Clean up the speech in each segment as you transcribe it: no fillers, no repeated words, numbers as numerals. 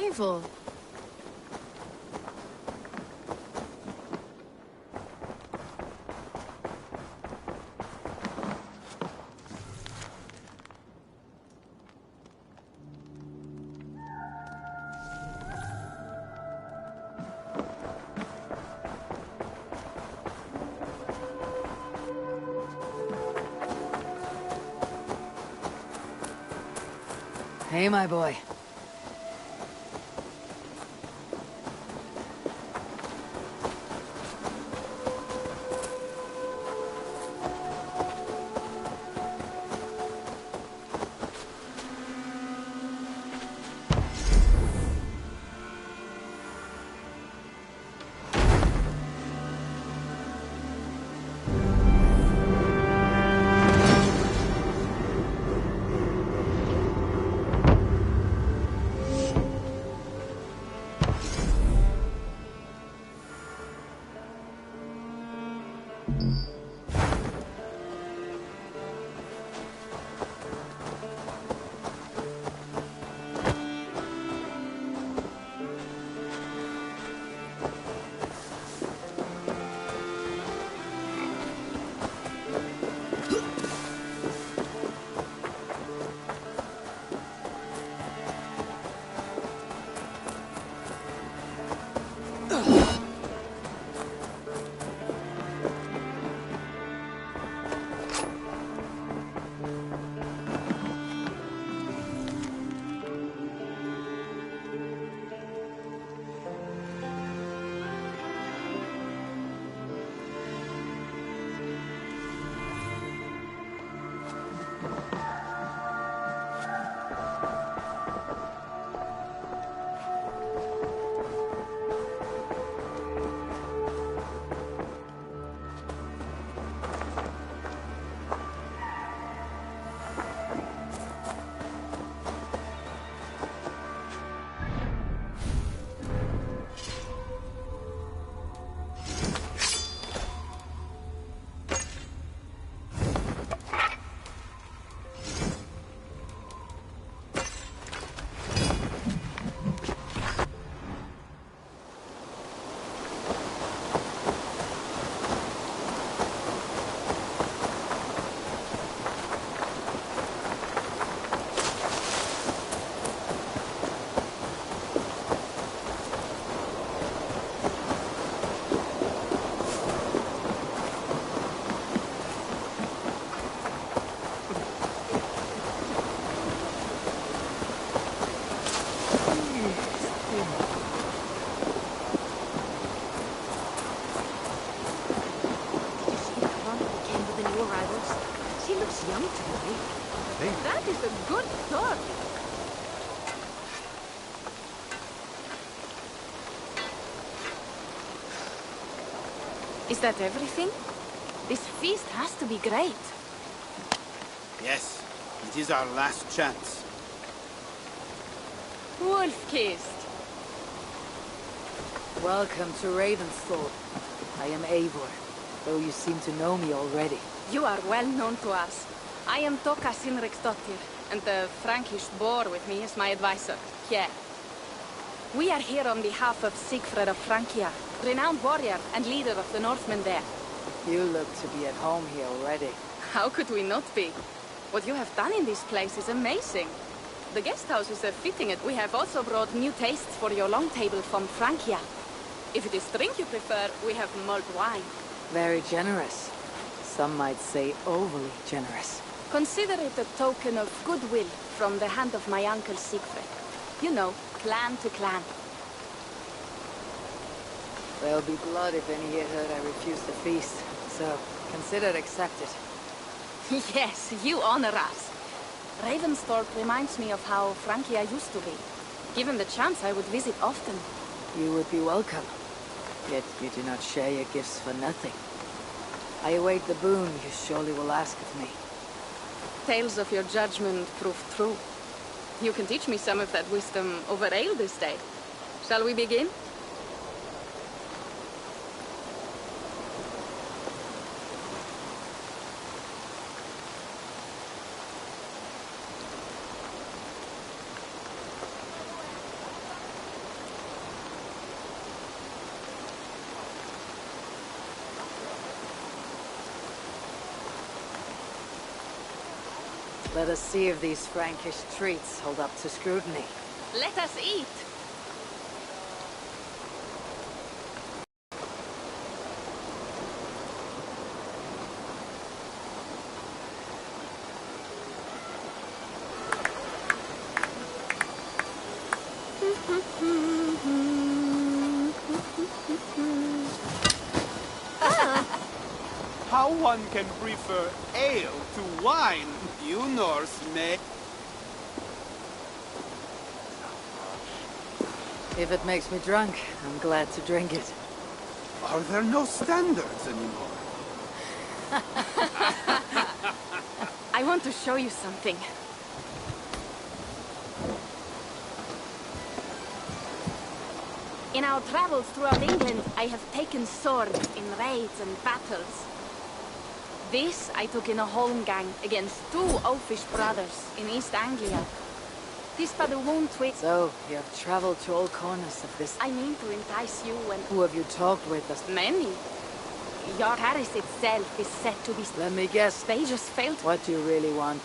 Evil. Hey, my boy. That is a good thought. Is that everything? This feast has to be great. Yes, it is our last chance. Wolf-kissed. Welcome to Ravensthorpe. I am Eivor, though you seem to know me already. You are well known to us. I am Toka Sinriksdottir, and the Frankish boar with me is my advisor, Kjær. We are here on behalf of Sigfred of Francia, renowned warrior and leader of the Northmen there. You look to be at home here already. How could we not be? What you have done in this place is amazing. The guest house is fitting it. We have also brought new tastes for your long table from Francia. If it is drink you prefer, we have mulled wine. Very generous. Some might say overly generous. Consider it a token of goodwill from the hand of my uncle Sigfred. You know, clan to clan. There'll be blood if any here heard I refuse the feast, so consider accepted. Yes, you honor us. Ravensthorpe reminds me of how Francia used to be. Given the chance, I would visit often. You would be welcome. Yet you do not share your gifts for nothing. I await the boon you surely will ask of me. Tales of your judgment proved true. You can teach me some of that wisdom over ale this day. Shall we begin? Let us see if these Frankish treats hold up to scrutiny. Let us eat. How one can prefer ale to wine, you Norse may. If it makes me drunk, I'm glad to drink it. Are there no standards anymore? I want to show you something. In our travels throughout England, I have taken sword in raids and battles. This I took in a holmgang against two oafish brothers in East Anglia. This by the wound twist. So, you have traveled to all corners of this. I mean to entice you and... Who have you talked with? Many. Your Paris itself is said to be... Let me guess. They just failed. What do you really want?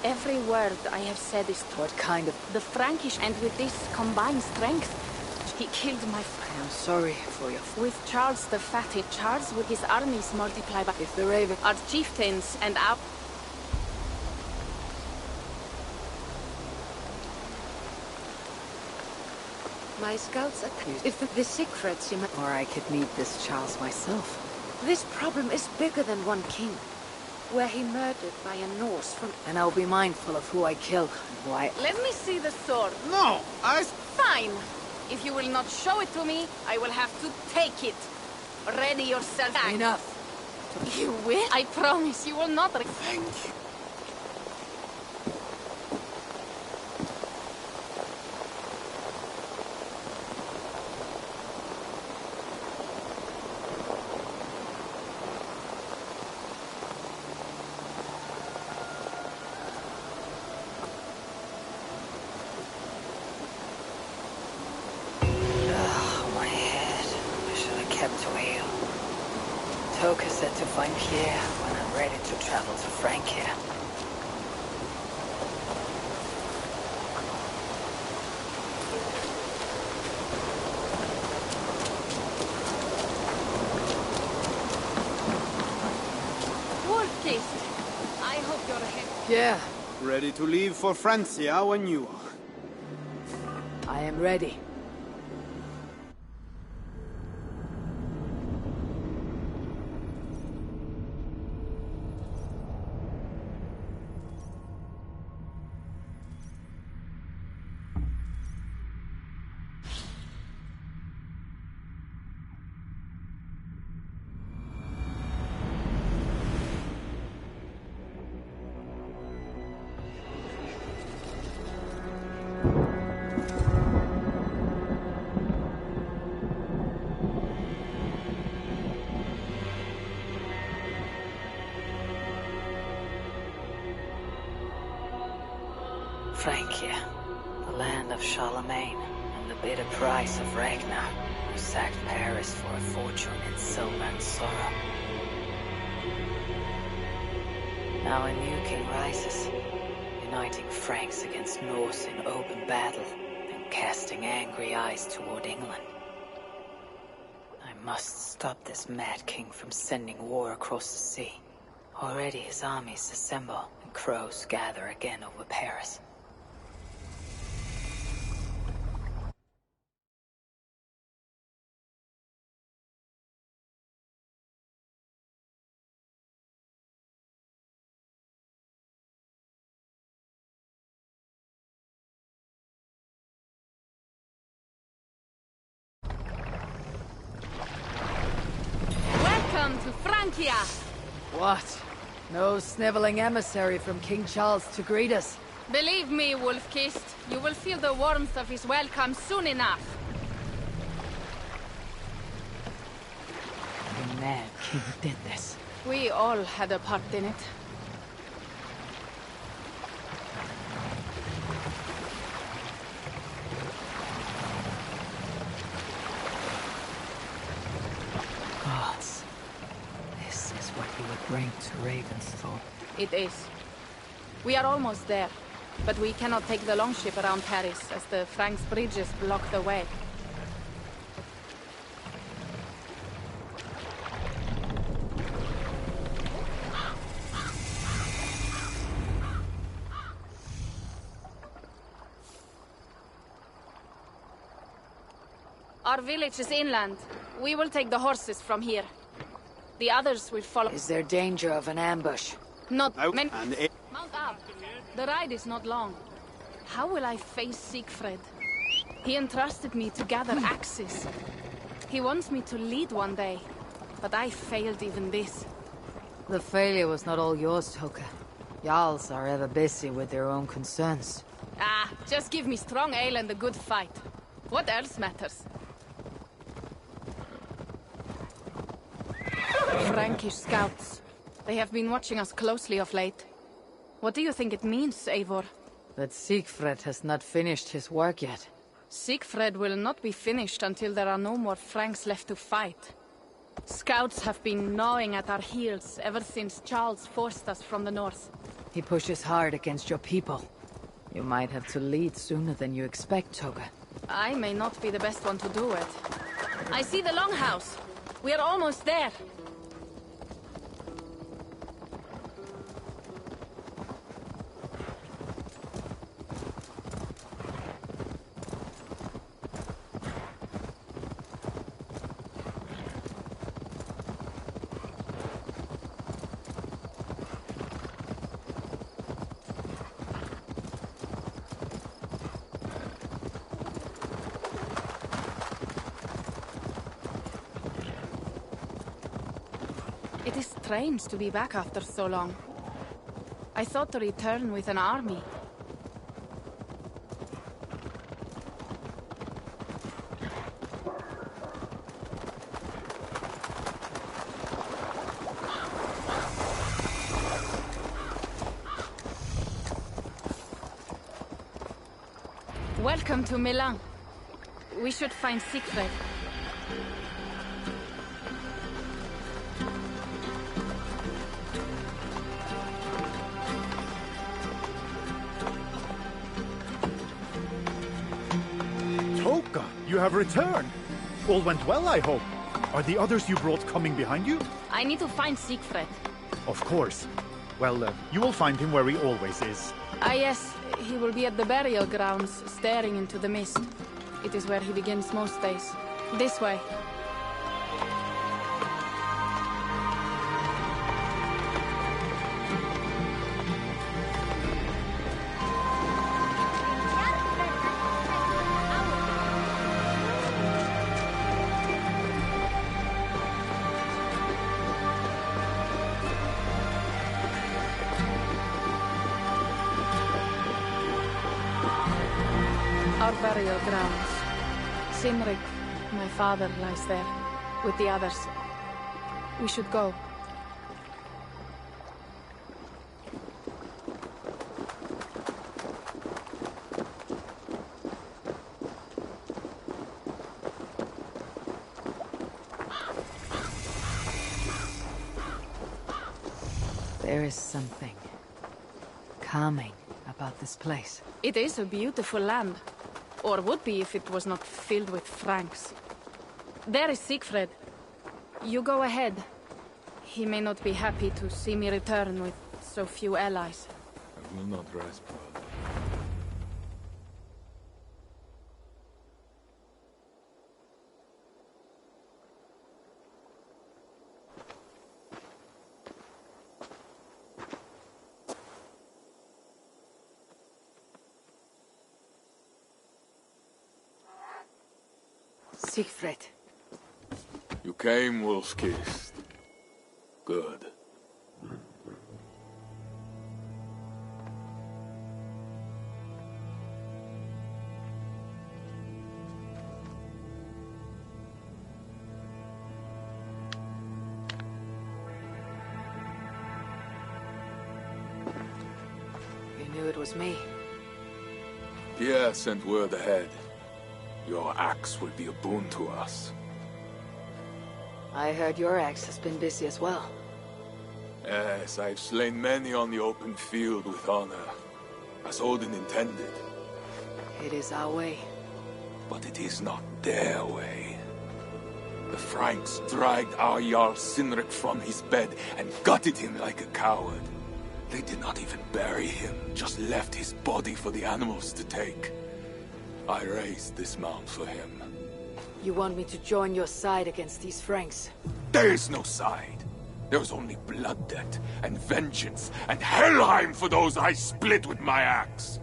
Every word I have said is true. What kind of... The Frankish, and with this combined strength, he killed my friend. I am sorry for your... With Charles the Fatty, Charles with his armies multiplied by... If the Raven... Our chieftains and our... My scouts attack. If the secrets you... Or I could meet this Charles myself. This problem is bigger than one king. Were he murdered by a Norse from... And I'll be mindful of who I kill and why... Let me see the sword. No, Fine. If you will not show it to me, I will have to take it. Ready yourself. Enough. You will? I promise you will not... Thank you. My head. I should have kept to heal. Toka said to find Pierre when I'm ready to travel to Francia. Wolf-kissed. I hope you're ahead. Yeah, Ready to leave for Francia when you are. I am ready. Francia, the land of Charlemagne, and the bitter price of Ragnar, who sacked Paris for a fortune in silver and sorrow. Now a new king rises, uniting Franks against Norse in open battle, and casting angry eyes toward England. I must stop this mad king from sending war across the sea. Already his armies assemble, and crows gather again over Paris. Welcome to Francia. What? No sniveling emissary from King Charles to greet us? Believe me, Wolf-kissed, you will feel the warmth of his welcome soon enough. The mad king did this. We all had a part in it. Gods. This is what you would bring to Ravensthorpe. It is. We are almost there. But we cannot take the longship around Paris, as the Franks' bridges block the way. Our village is inland. We will take the horses from here. The others will follow. Is there danger of an ambush? Not Out many. and Mount up. The ride is not long. How will I face Siegfried? He entrusted me to gather axes. He wants me to lead one day, but I failed even this. The failure was not all yours, Toka. Jarls are ever busy with their own concerns. Ah, just give me strong ale and a good fight. What else matters? Frankish scouts. They have been watching us closely of late. What do you think it means, Eivor? That Siegfried has not finished his work yet. Siegfried will not be finished until there are no more Franks left to fight. Scouts have been gnawing at our heels ever since Charles forced us from the north. He pushes hard against your people. You might have to lead sooner than you expect, Toga. I may not be the best one to do it. I see the longhouse. We are almost there. It is strange to be back after so long. I thought to return with an army. Welcome to Milan. We should find Siegfried. Toka, you have returned. All went well, I hope. Are the others you brought coming behind you? I need to find Siegfried. Of course. Well, you will find him where he always is. Ah yes, he will be at the burial grounds, staring into the mist. It is where he begins most days. This way. Our burial grounds. Sinrik, my father, lies there, with the others. We should go. There is something calming about this place. It is a beautiful land. Or would be if it was not filled with Franks. There is Siegfried. You go ahead. He may not be happy to see me return with so few allies. I will not rest, brother. Siegfried. You came, wolf-kissed. Good. You knew it was me. Pierre sent word ahead. Your axe will be a boon to us. I heard your axe has been busy as well. Yes, I've slain many on the open field with honor, as Odin intended. It is our way. But it is not their way. The Franks dragged our Jarl Sinric from his bed and gutted him like a coward. They did not even bury him, just left his body for the animals to take. I raised this mound for him. You want me to join your side against these Franks? There is no side. There is only blood debt, and vengeance, and Helheim for those I split with my axe.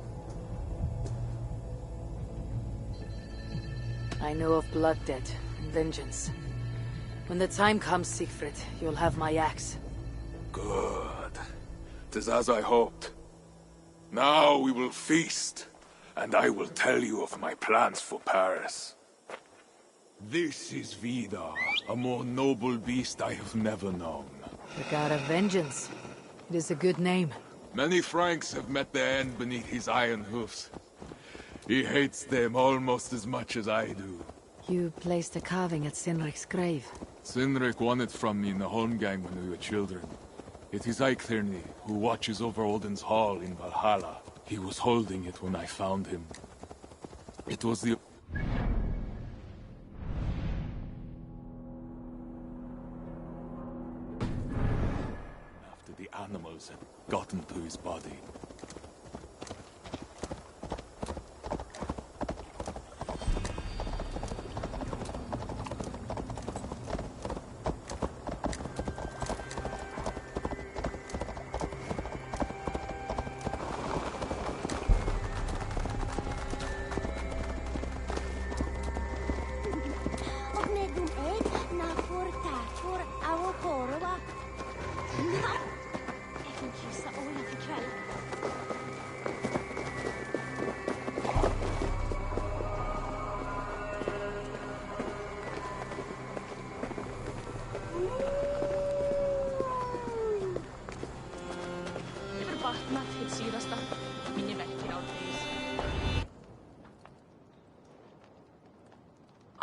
I know of blood debt and vengeance. When the time comes, Siegfried, you'll have my axe. Good. 'Tis as I hoped. Now we will feast, and I will tell you of my plans for Paris. This is Vidar, a more noble beast I have never known. The god of vengeance. It is a good name. Many Franks have met their end beneath his iron hoofs. He hates them almost as much as I do. You placed a carving at Sinric's grave. Sinric won it from me in the Holmgang when we were children. It is Eiklirni, who watches over Odin's hall in Valhalla. He was holding it when I found him. It was the... after the animals had gotten to his body.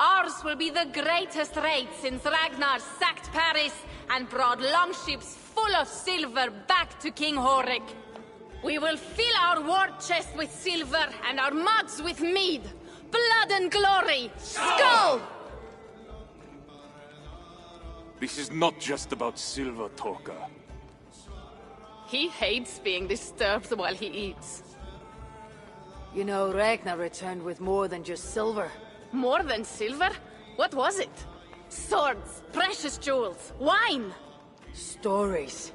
Ours will be the greatest raid since Ragnar sacked Paris and brought longships full of silver back to King Horik. We will fill our war chest with silver and our mugs with mead. Blood and glory! Skull! This is not just about silver, Torka. He hates being disturbed while he eats. You know, Ragnar returned with more than just silver. More than silver? What was it? Swords, precious jewels, wine! Stories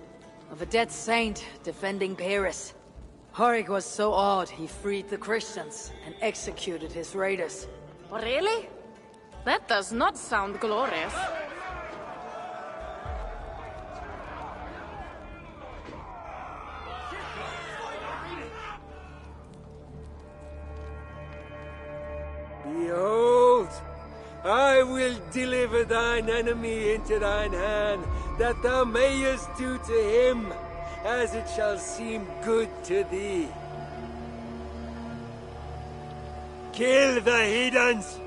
of a dead saint defending Paris. Horik was so awed he freed the Christians and executed his raiders. Really? That does not sound glorious. Behold, I will deliver thine enemy into thine hand, that thou mayest do to him as it shall seem good to thee. Kill the heathens!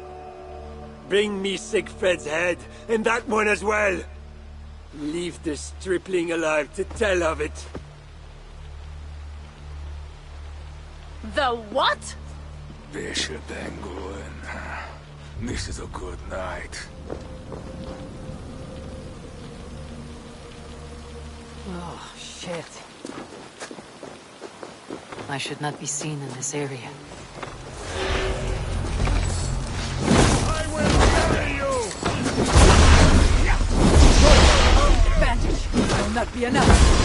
Bring me Siegfried's head, and that one as well! Leave the stripling alive to tell of it. The what? Bishop Engulin. This is a good night. Oh, shit. I should not be seen in this area. I will bury you! Advantage! Will not be enough!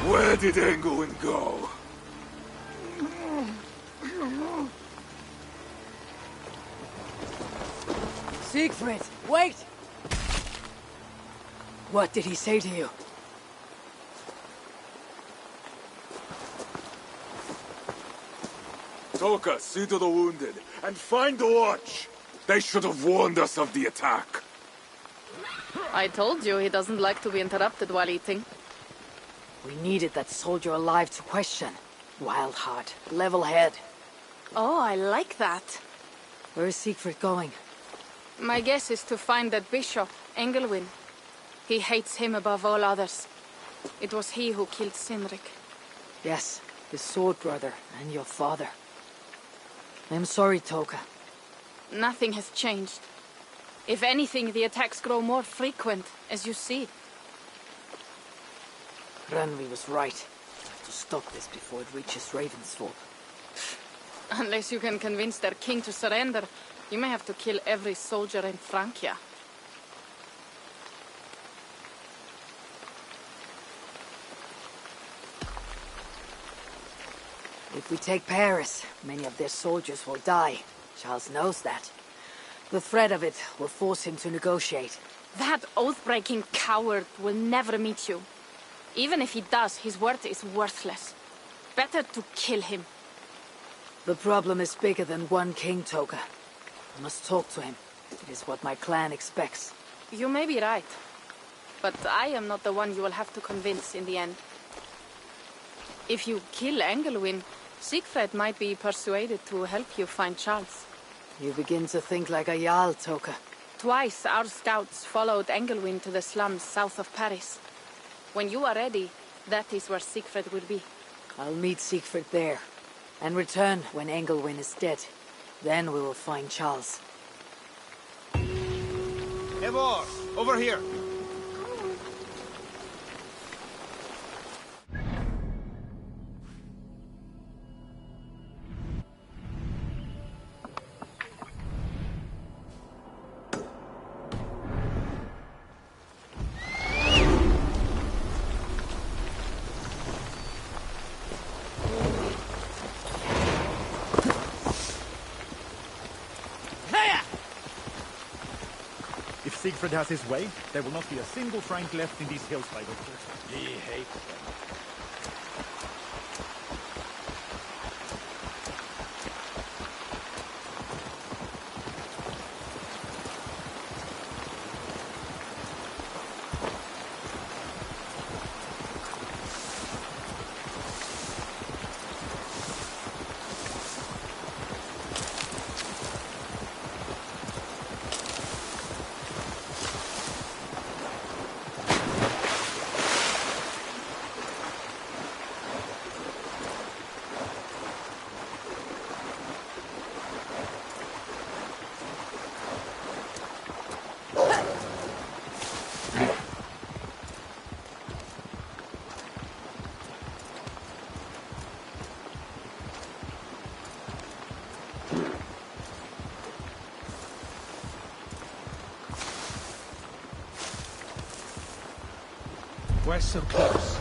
Where did Engulin go? Siegfried, wait! What did he say to you? Toka, see to the wounded, and find the watch! They should have warned us of the attack. I told you he doesn't like to be interrupted while eating. We needed that soldier alive to question. Wild heart, level head. Oh, I like that. Where is Siegfried going? My guess is to find that bishop, Engelwin. He hates him above all others. It was he who killed Cynric. Yes, his sword brother and your father. I am sorry, Toka. Nothing has changed. If anything, the attacks grow more frequent, as you see. Randvi was right. We have to stop this before it reaches Ravensthorpe. Unless you can convince their king to surrender, you may have to kill every soldier in Francia. If we take Paris, many of their soldiers will die. Charles knows that. The threat of it will force him to negotiate. That oath-breaking coward will never meet you. Even if he does, his word is worthless. Better to kill him. The problem is bigger than one king, Toka. I must talk to him. It is what my clan expects. You may be right. But I am not the one you will have to convince in the end. If you kill Engelwin, Siegfried might be persuaded to help you find Charles. You begin to think like a Jarl, Toka. Twice our scouts followed Engelwin to the slums south of Paris. When you are ready, that is where Siegfried will be. I'll meet Siegfried there, and return when Engelwin is dead. Then we will find Charles. Eivor, over here. If Siegfried has his way, there will not be a single Frank left in these hills by the coast. He hates them. We're so close.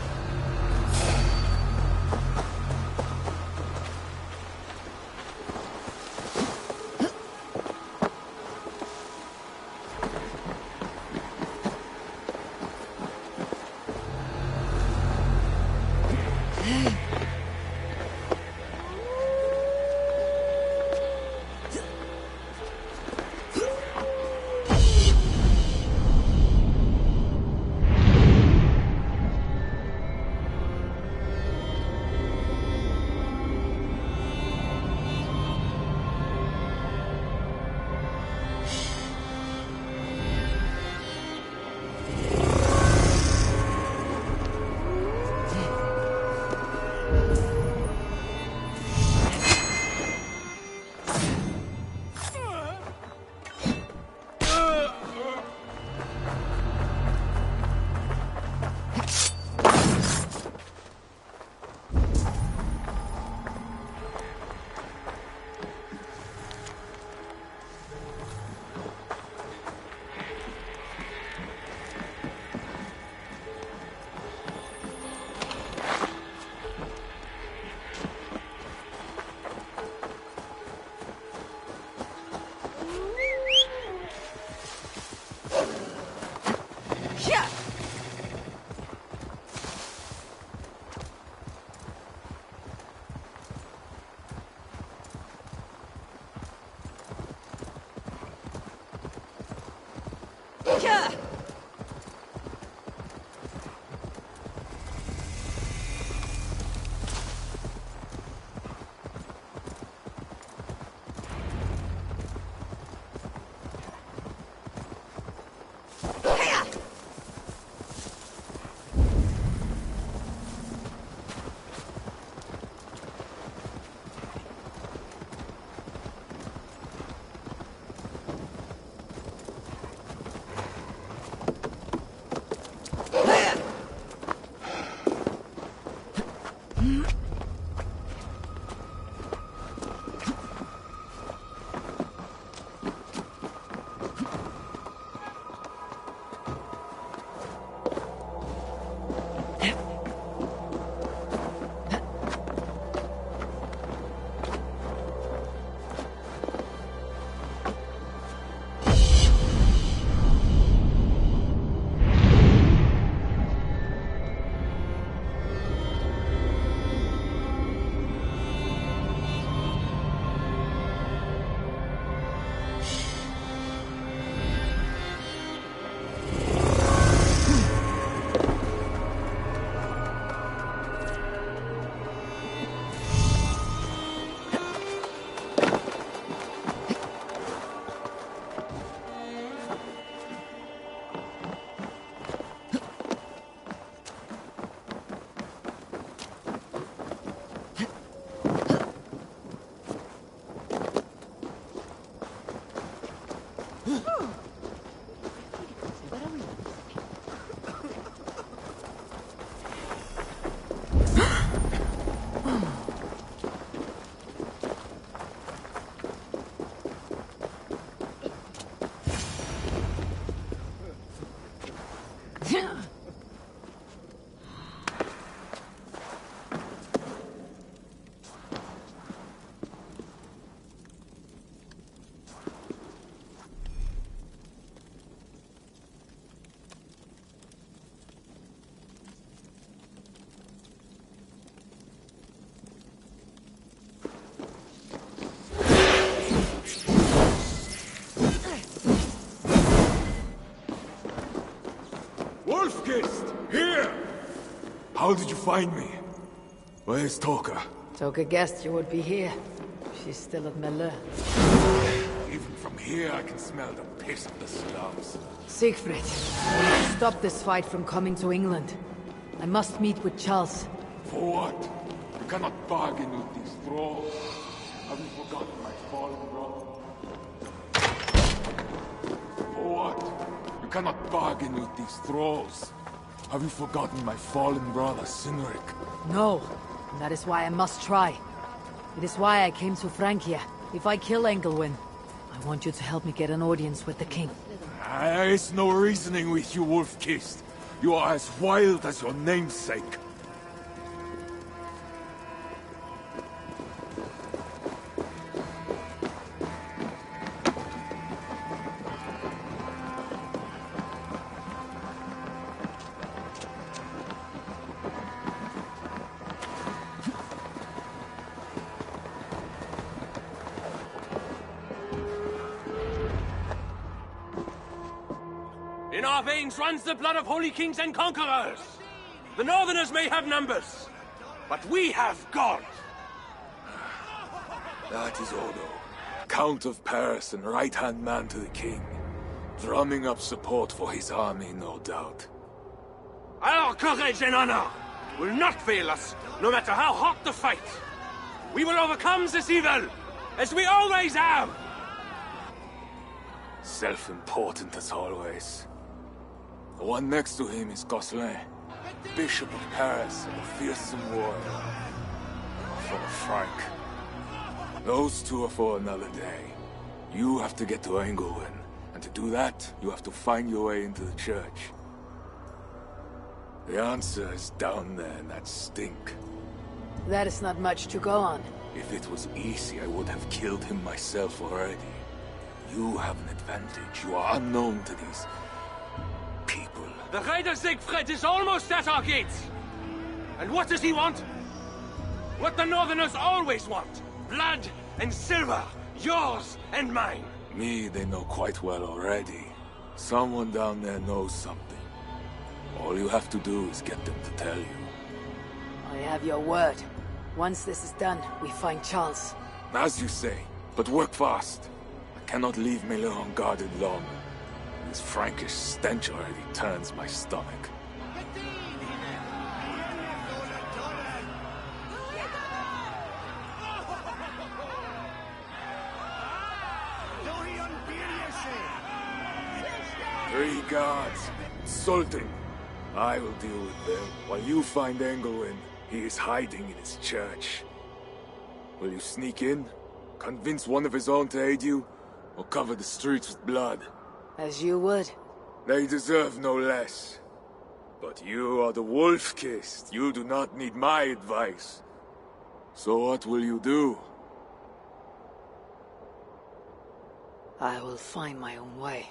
kissed! Here! How did you find me? Where's Toka? Toka guessed you would be here. She's still at Melle. Even from here I can smell the piss of the slums. Siegfried, we must stop this fight from coming to England. I must meet with Charles. For what? You cannot bargain with these thralls. Have you forgotten my fallen brother? For what? You cannot bargain with these thralls. Have you forgotten my fallen brother, Cynric? No, and that is why I must try. It is why I came to Francia. If I kill Engelwin, I want you to help me get an audience with the king. There is no reasoning with you, Wolf-Kissed. You are as wild as your namesake. In our veins runs the blood of holy kings and conquerors. The Northerners may have numbers, but we have God. That is Odo, Count of Paris and right-hand man to the king. Drumming up support for his army, no doubt. Our courage and honor will not fail us, no matter how hot the fight. We will overcome this evil, as we always have. Self-important as always. The one next to him is Gosselin, Bishop of Paris and a fearsome warrior. For the Frank. Those two are for another day. You have to get to Engelwin, and to do that, you have to find your way into the church. The answer is down there in that stink. That is not much to go on. If it was easy, I would have killed him myself already. You have an advantage. You are unknown to these people. The Raider Siegfried is almost at our gates. And what does he want? What the Northerners always want. Blood and silver. Yours and mine. Me, they know quite well already. Someone down there knows something. All you have to do is get them to tell you. I have your word. Once this is done, we find Charles. As you say, but work fast. I cannot leave Miller unguarded long. This Frankish stench already turns my stomach. Three guards. Insulting. I will deal with them, while you find Engelwin. He is hiding in his church. Will you sneak in? Convince one of his own to aid you? Or cover the streets with blood? As you would. They deserve no less. But you are the Wolf-Kissed. You do not need my advice. So what will you do? I will find my own way.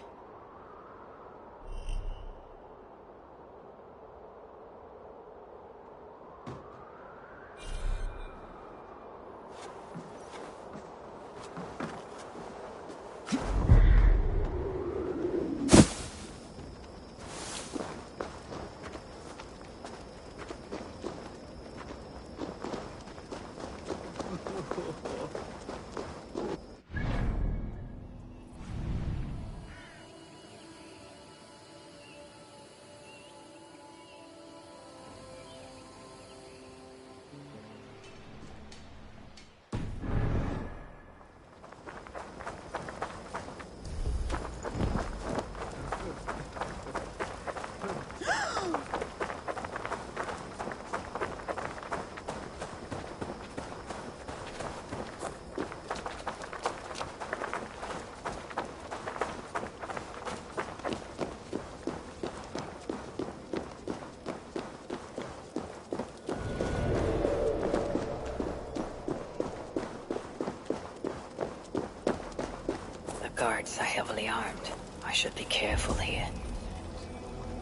Guards are heavily armed. I should be careful here.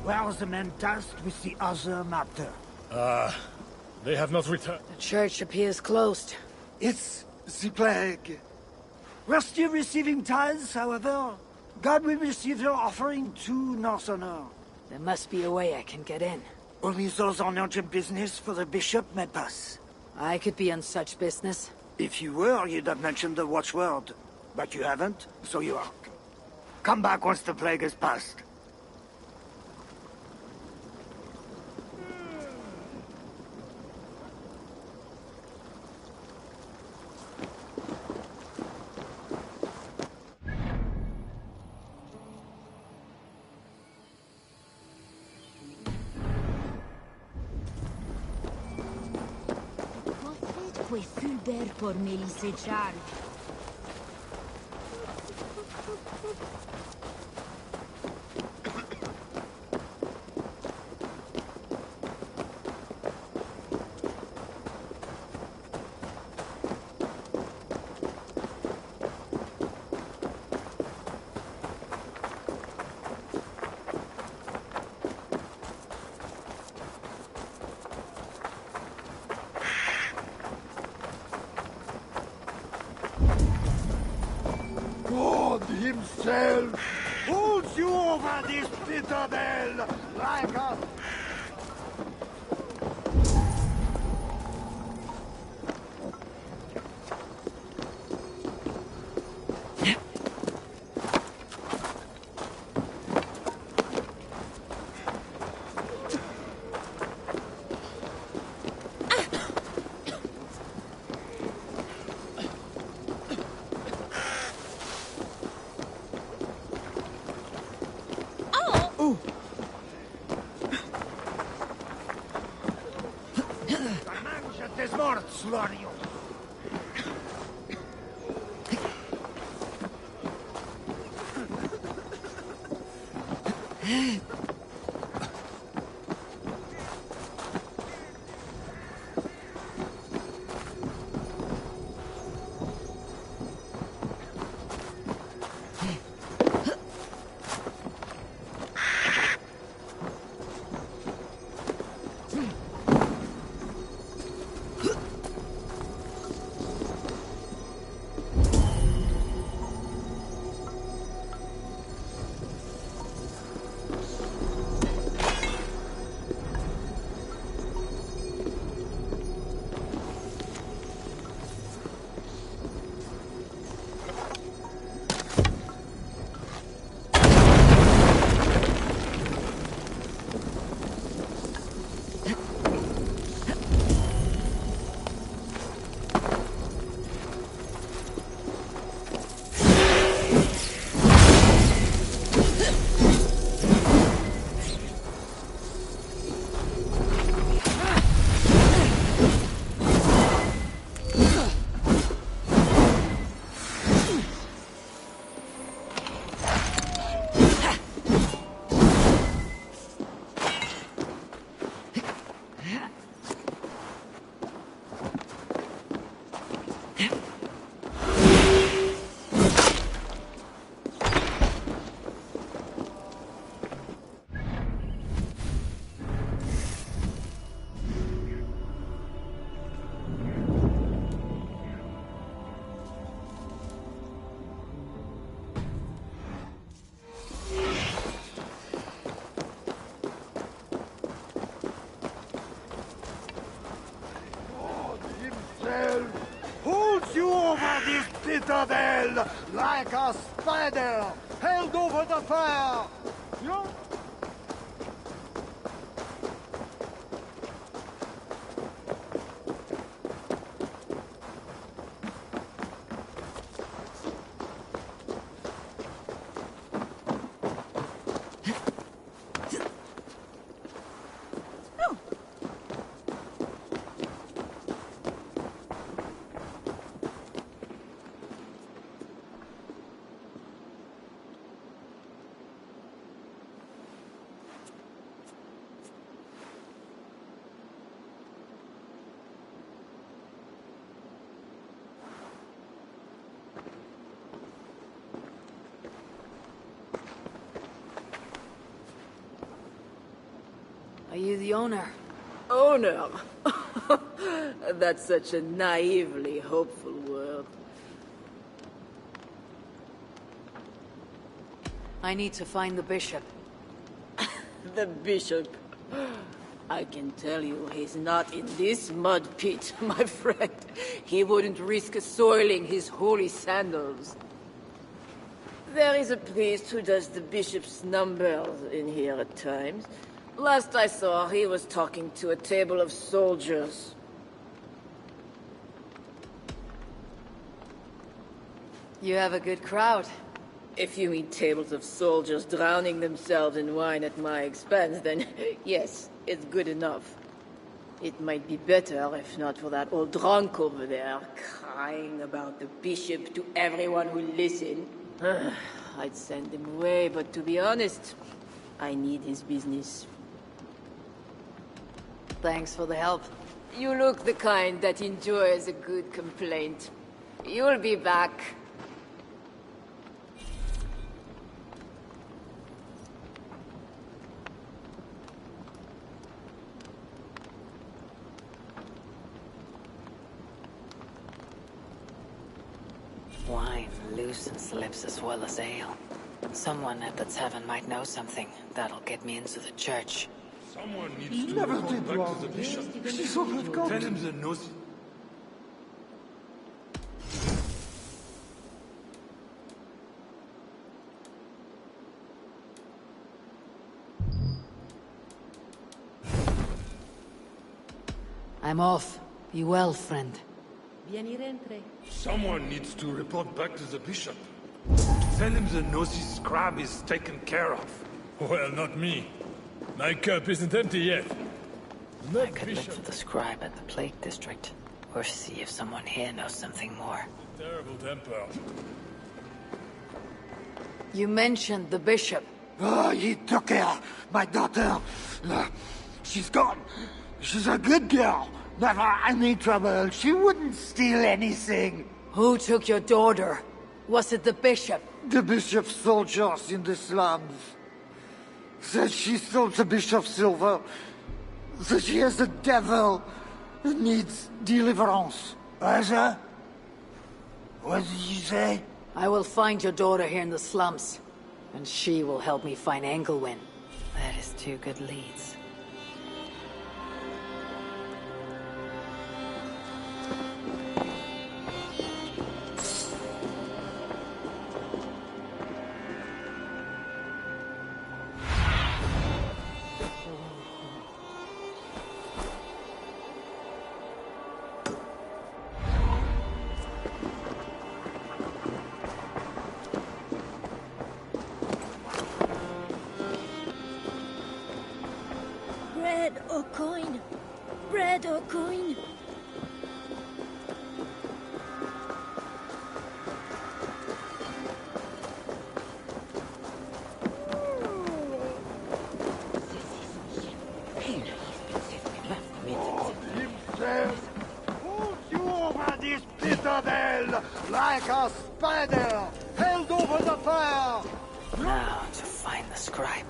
Where are the men tasked with the other matter? They have not returned. The church appears closed. It's the plague. We're still receiving tithes, however. God will receive your offering to Northerner. There must be a way I can get in. Only those on urgent business for the bishop may pass. I could be on such business. If you were, you'd have mentioned the watchword. But you haven't, so you are. Come back once the plague has passed. Quei Fulbert por Melisse Charles. God himself holds you over this citadel like a... Des morts, Lorio. Holds you over this citadel like a spider held over the fire. You... Are you the owner? Owner? That's such a naively hopeful word. I need to find the bishop. The bishop. I can tell you he's not in this mud pit, my friend. He wouldn't risk soiling his holy sandals. There is a priest who does the bishop's numbers in here at times. Last I saw, he was talking to a table of soldiers. You have a good crowd. If you mean tables of soldiers drowning themselves in wine at my expense, then yes, it's good enough. It might be better if not for that old drunk over there, crying about the bishop to everyone who listened. I'd send him away, but to be honest, I need his business. Thanks for the help. You look the kind that enjoys a good complaint. You'll be back. Wine loosens lips as well as ale. Someone at the tavern might know something. That'll get me into the church. Someone needs to Never report did back wrong. to the bishop. She's overcome. Tell him the nose. I'm off. Be well, friend. Someone needs to report back to the bishop. Tell him the nosy scrab is taken care of. Well, not me. My cup isn't empty yet. I could look for the scribe at the Plague District, or see if someone here knows something more. Terrible temper. You mentioned the bishop. Oh, he took her, my daughter. She's gone. She's a good girl. Never any trouble. She wouldn't steal anything. Who took your daughter? Was it the bishop? The bishop's soldiers in the slums. Said she stole the bishop's silver. Said she has the devil and needs deliverance. Asa? What did you say? I will find your daughter here in the slums, and she will help me find Engelwin. That is two good leads. Bread or coin? Bread or coin? Himself pulls you over this pit of hell like a spider held over the fire. Now to find the scribe.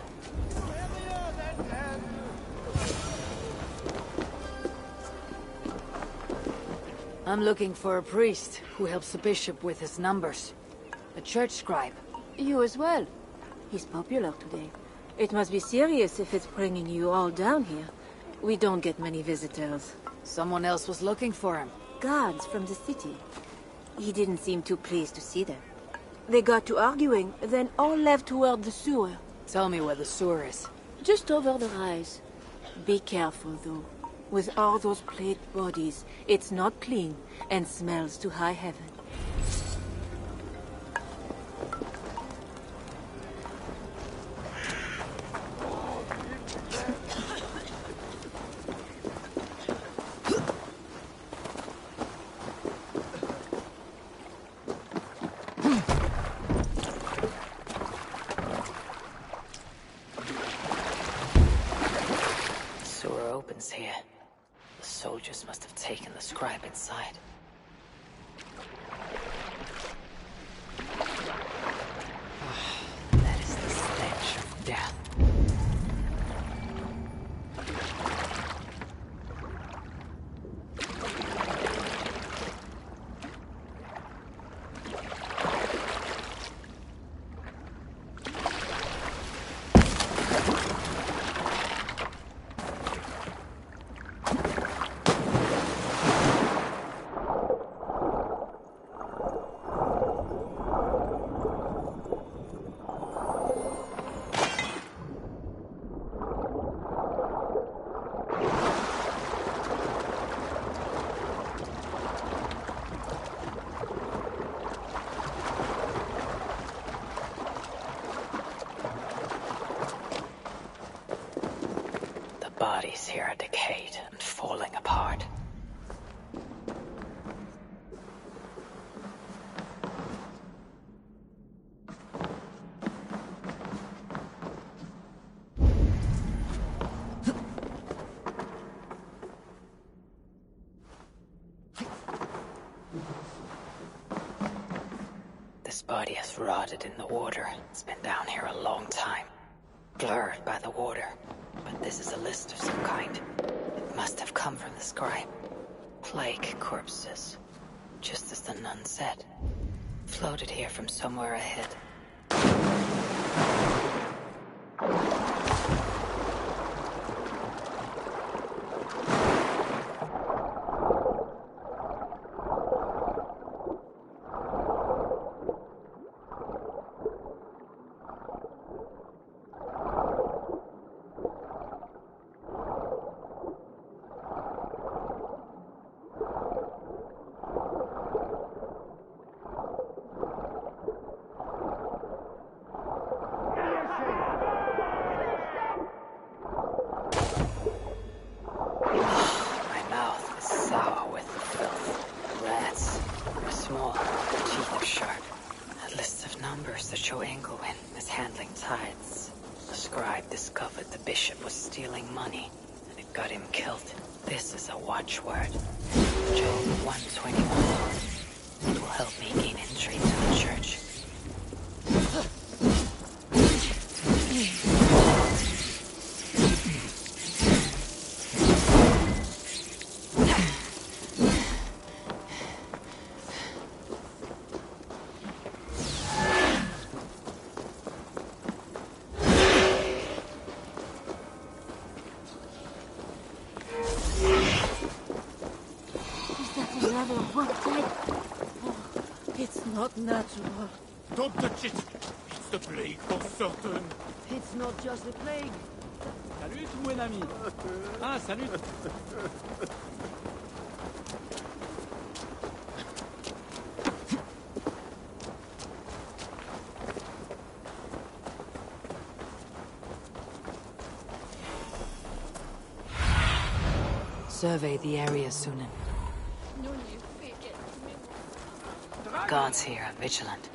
I'm looking for a priest who helps the bishop with his numbers. A church scribe. You as well. He's popular today. It must be serious if it's bringing you all down here. We don't get many visitors. Someone else was looking for him. Guards from the city. He didn't seem too pleased to see them. They got to arguing, then all left toward the sewer. Tell me where the sewer is. Just over the rise. Be careful, though. With all those plagued bodies, it's not clean and smells to high heaven. Sewer opens here. The soldiers must have taken the scribe inside. That is the stench of death. bodies here are decayed and falling apart. This body has rotted in the water. It's been down here a long time. Blurred by the water. But this is a list of some kind. It must have come from the scribe. Plague corpses. Just as the nun said. Floated here from somewhere ahead. Money, and it got him killed. This is a watchword. Job 121. It will help me gain entry to the church. It's not natural. Don't touch it! It's the plague for certain! It's not just the plague. Salut, mon ami! Ah, salut! Survey the area, Sunan. Guards here are vigilant.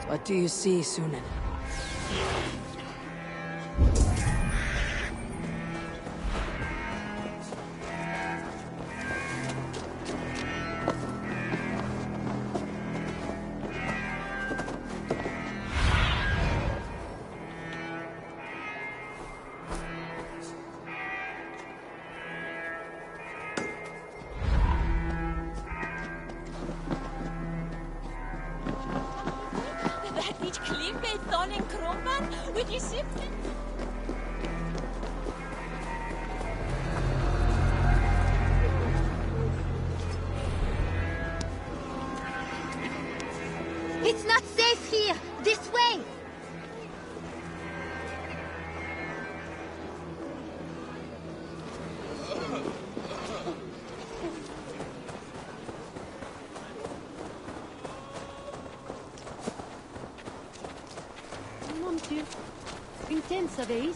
What do you see, Sunan? It's not safe here! This way! Mon Dieu! Une tente, savez-vous?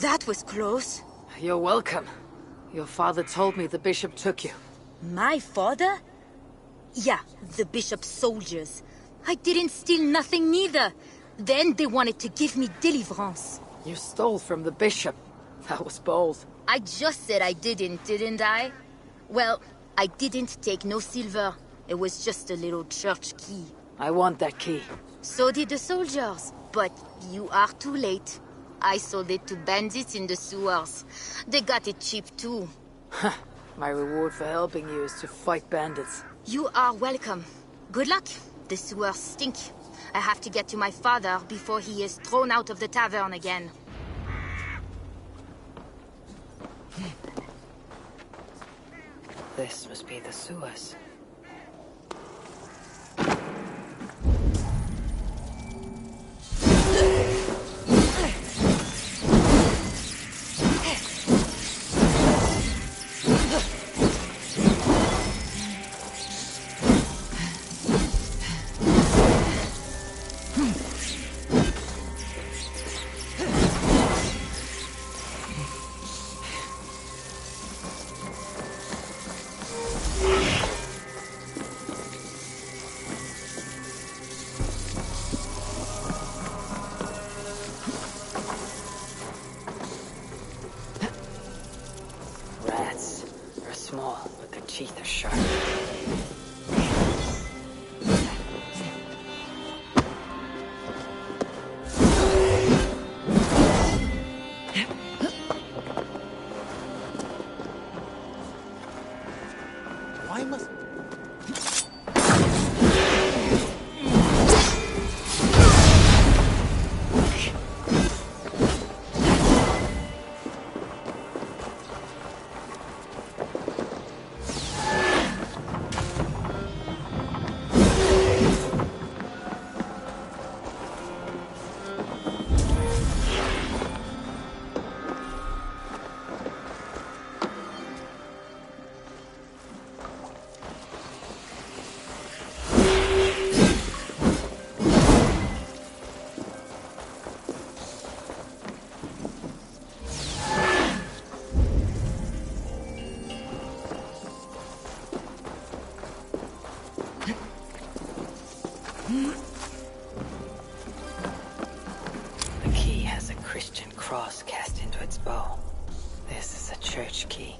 That was close. You're welcome. Your father told me the bishop took you. My father? Yeah, the bishop's soldiers. I didn't steal nothing neither. Then they wanted to give me deliverance. You stole from the bishop. That was bold. I just said I didn't I? Well, I didn't take no silver. It was just a little church key. I want that key. So did the soldiers. But you are too late. I sold it to bandits in the sewers. They got it cheap too. My reward for helping you is to fight bandits. You are welcome. Good luck. The sewers stink. I have to get to my father before he is thrown out of the tavern again. This must be the sewers. Teeth are sharp. Why must... The key has a Christian cross cast into its bow. This is a church key.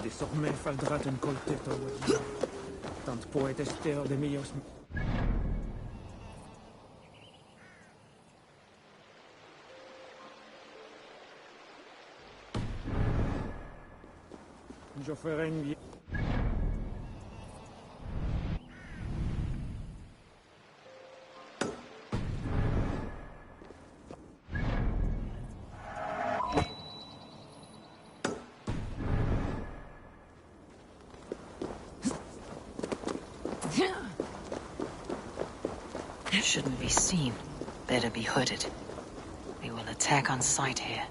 Désormais faudra un coltetto. Tant poet ester de millos. Je ferai une vie. Shouldn't be seen. Better be hooded. They will attack on sight here.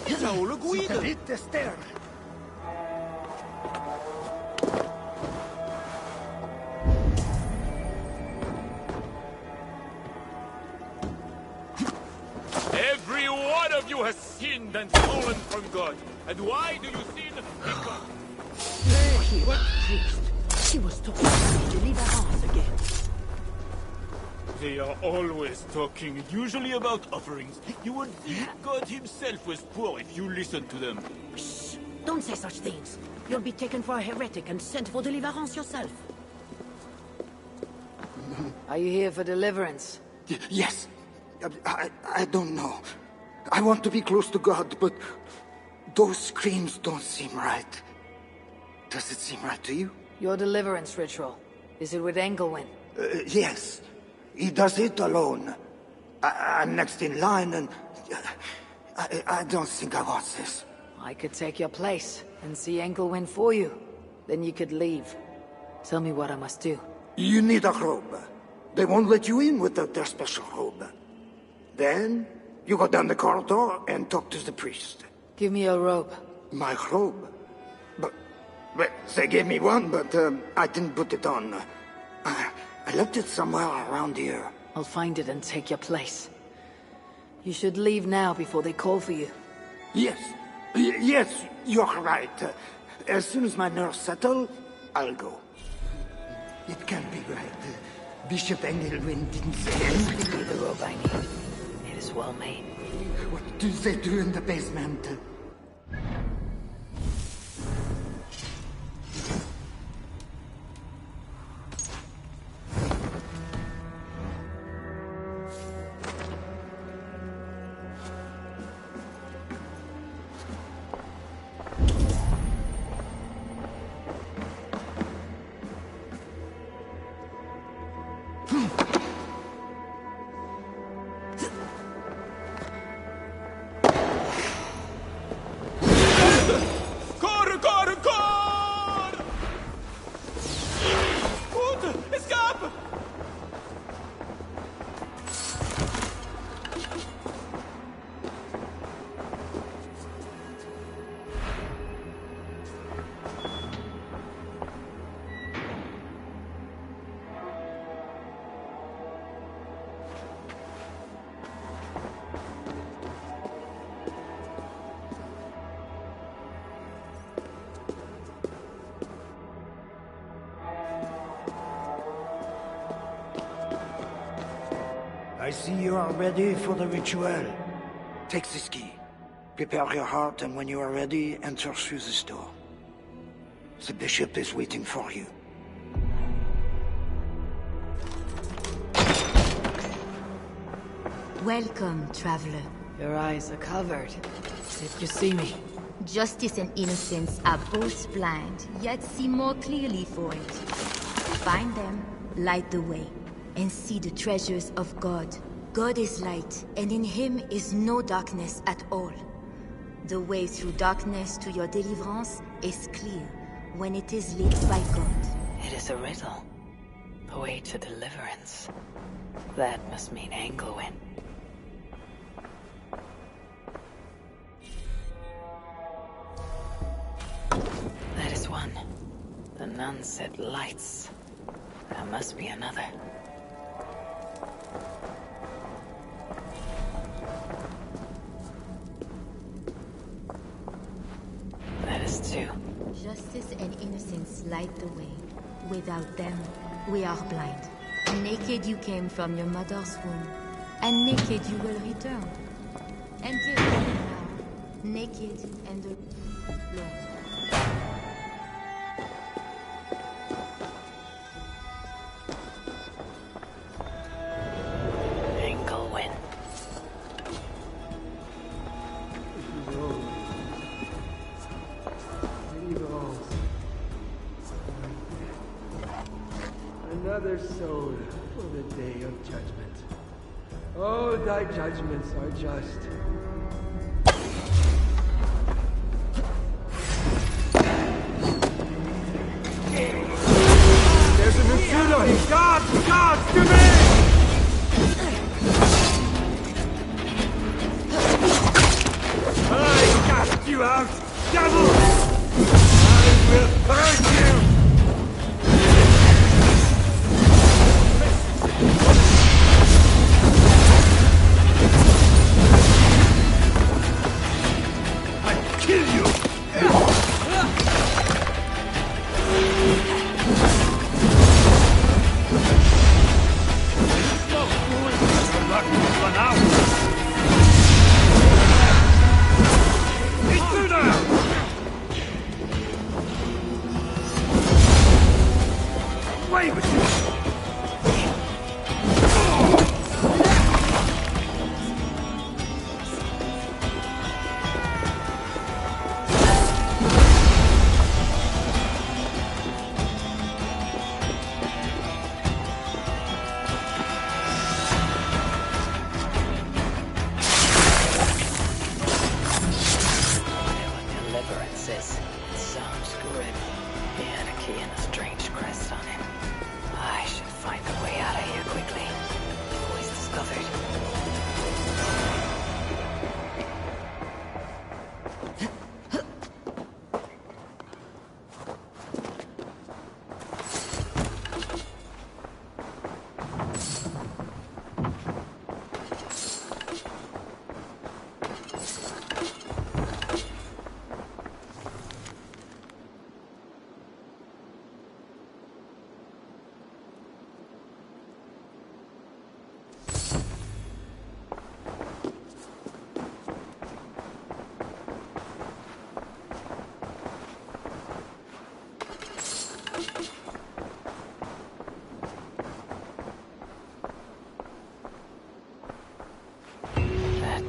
Ciao, lo guido! Dite ster! Every one of you has sinned and fallen from God. And why do you sin? Here, priest. She was talking about deliverance again. They are always talking, usually about offerings. You would think God himself was poor if you listened to them. Shh! Don't say such things. You'll be taken for a heretic and sent for deliverance yourself. Are you here for deliverance? Yes. I don't know. I want to be close to God, but those screams don't seem right. Does it seem right to you? Your deliverance ritual. Is it with Engelwin? Yes. He does it alone. I'm next in line, and I don't think I want this. I could take your place and see Engelwin for you. Then you could leave. Tell me what I must do. You need a robe. They won't let you in without their special robe. Then, you go down the corridor and talk to the priest. Give me your robe. My robe? But they gave me one, but I didn't put it on. I left it somewhere around here. I'll find it and take your place. You should leave now before they call for you. Yes. Yes, you're right. As soon as my nerves settle, I'll go. It can't be right. Bishop Engelwin didn't say anything. The robe I need. It is well made. What do they do in the basement? I see you are ready for the ritual. Take this key. Prepare your heart, and when you are ready, enter through this door. The bishop is waiting for you. Welcome, traveler. Your eyes are covered. Did you see me? Justice and innocence are both blind, yet see more clearly for it. Find them, light the way, and see the treasures of God. God is light, and in him is no darkness at all. The way through darkness to your deliverance is clear when it is lit by God. It is a riddle. The way to deliverance. That must mean Engelwin. That is one. The nun said lights. There must be another. That is two. Justice and innocence light the way. Without them, we are blind. Naked you came from your mother's womb, and naked you will return. Enter now, naked and alone. Engelwin. Another soul for the day of judgment. Oh, thy judgments are just. There's an intruder! Guards! To me! I you out, devil! I will hurt you!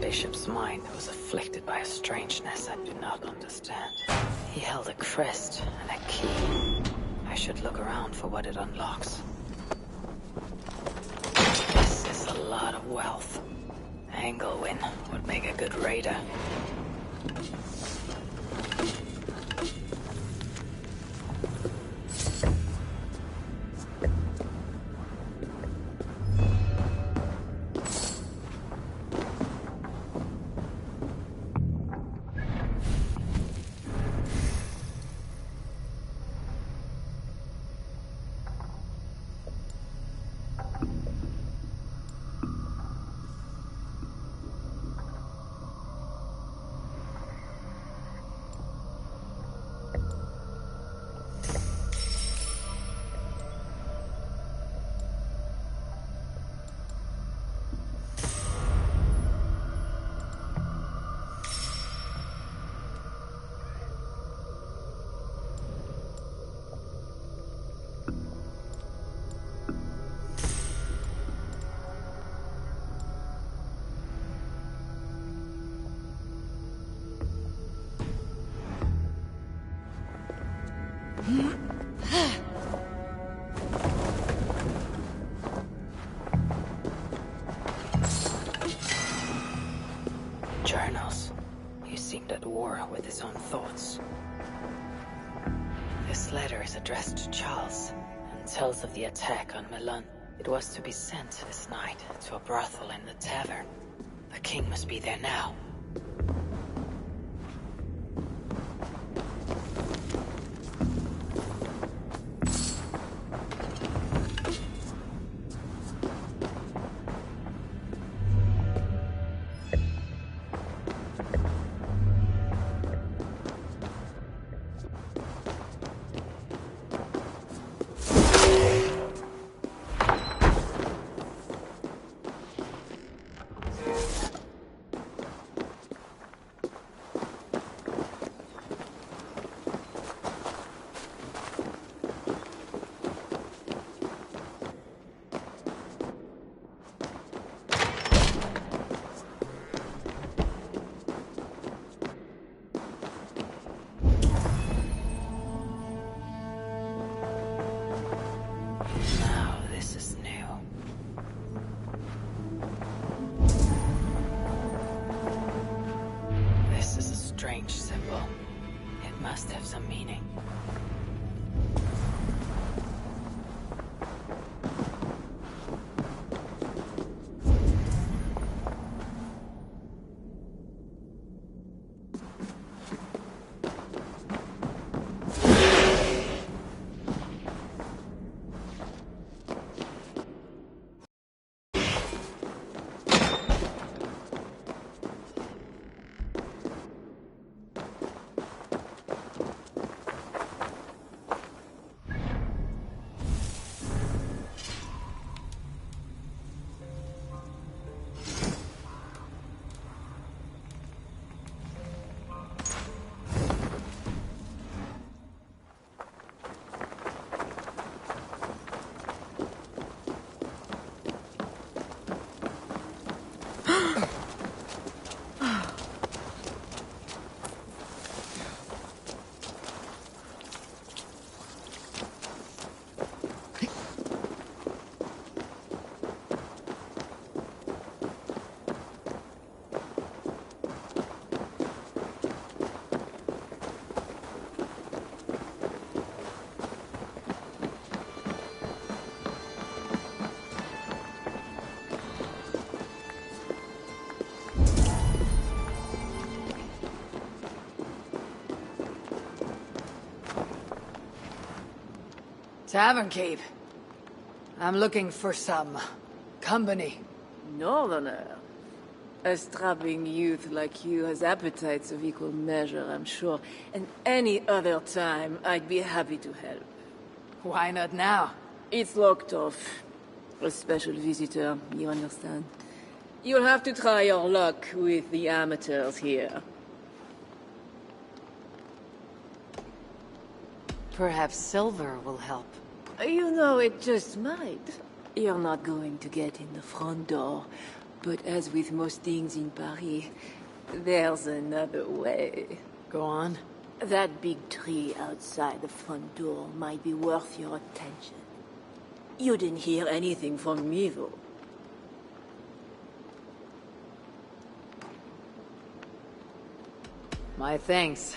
Bishop's mind was afflicted by a strangeness I do not understand. He held a crest and a key. I should look around for what it unlocks. This is a lot of wealth. Anglewin would make a good raider. Journals. He seemed at war with his own thoughts. This letter is addressed to Charles and tells of the attack on Milan. It was to be sent this night to a brothel in the tavern. The king must be there now. Must have some meaning. Tavern keep. I'm looking for some company. Northerner. A strapping youth like you has appetites of equal measure, I'm sure. And any other time, I'd be happy to help. Why not now? It's locked off. A special visitor, you understand? You'll have to try your luck with the amateurs here. Perhaps silver will help. You know, it just might. You're not going to get in the front door. But as with most things in Paris, there's another way. Go on. That big tree outside the front door might be worth your attention. You didn't hear anything from me, though. My thanks.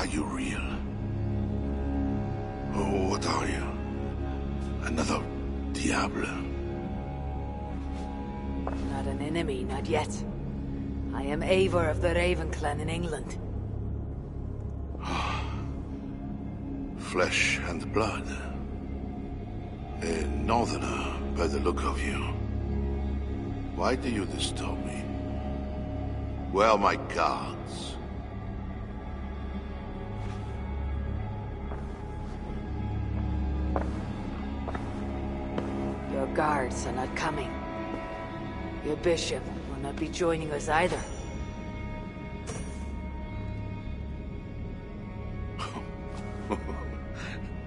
Are you real? Oh, what are you? Another Diable? Not an enemy, not yet. I am Eivor of the Raven Clan in England. Flesh and blood. A northerner, by the look of you. Why do you disturb me? Where are my guards? Your guards are not coming. Your bishop will not be joining us either.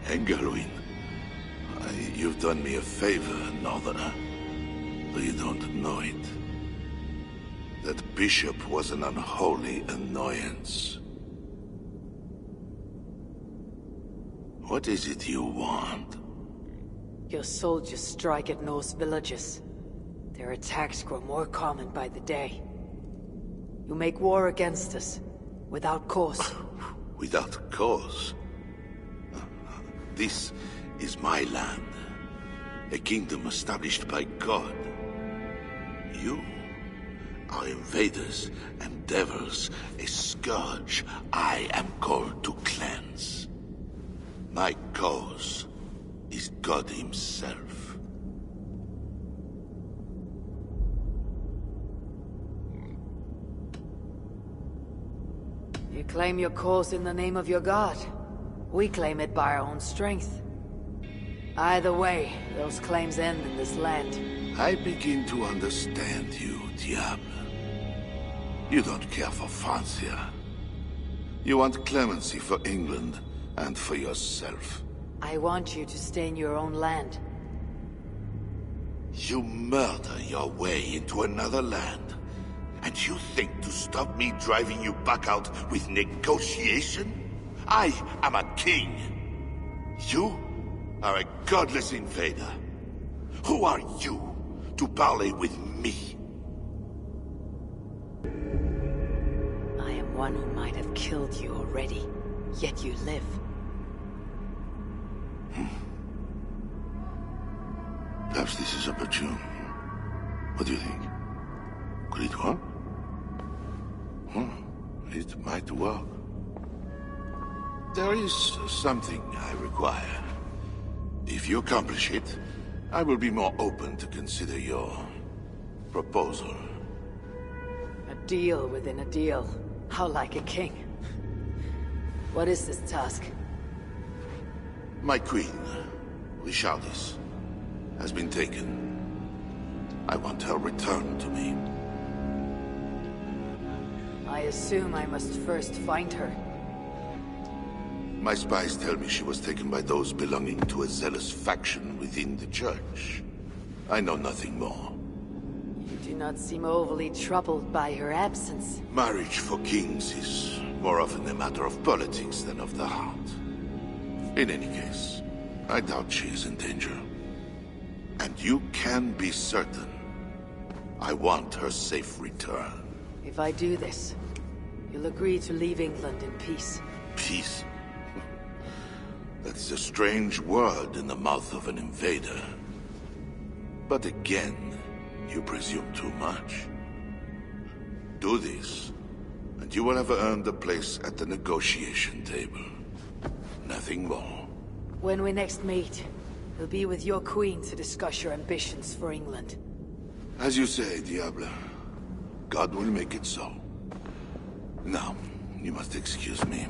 Engelwin, you've done me a favor, northerner. Though you don't know it. That bishop was an unholy annoyance. What is it you want? Your soldiers strike at Norse villages. Their attacks grow more common by the day. You make war against us, without cause. Without cause? This is my land. A kingdom established by God. You are invaders and devils, a scourge I am called to cleanse. My cause is God himself. You claim your cause in the name of your god. We claim it by our own strength. Either way, those claims end in this land. I begin to understand you, Diable. You don't care for Francia. You want clemency for England and for yourself. I want you to stay in your own land. You murder your way into another land, and you think to stop me driving you back out with negotiation? I am a king. You are a godless invader. Who are you to parley with me? I am one who might have killed you already, yet you live. Perhaps this is opportune. What do you think? Could it work? It might work. There is something I require. If you accomplish it, I will be more open to consider your proposal. A deal within a deal. How like a king. What is this task? My queen, Richardis, has been taken. I want her returned to me. I assume I must first find her. My spies tell me she was taken by those belonging to a zealous faction within the church. I know nothing more. You do not seem overly troubled by her absence. Marriage for kings is more often a matter of politics than of the heart. In any case, I doubt she is in danger. And you can be certain I want her safe return. If I do this, you'll agree to leave England in peace. Peace? That is a strange word in the mouth of an invader. But again, you presume too much. Do this, and you will have earned a place at the negotiation table. Nothing more. When we next meet, we'll be with your queen to discuss your ambitions for England. As you say, Diable. God will make it so. Now, you must excuse me.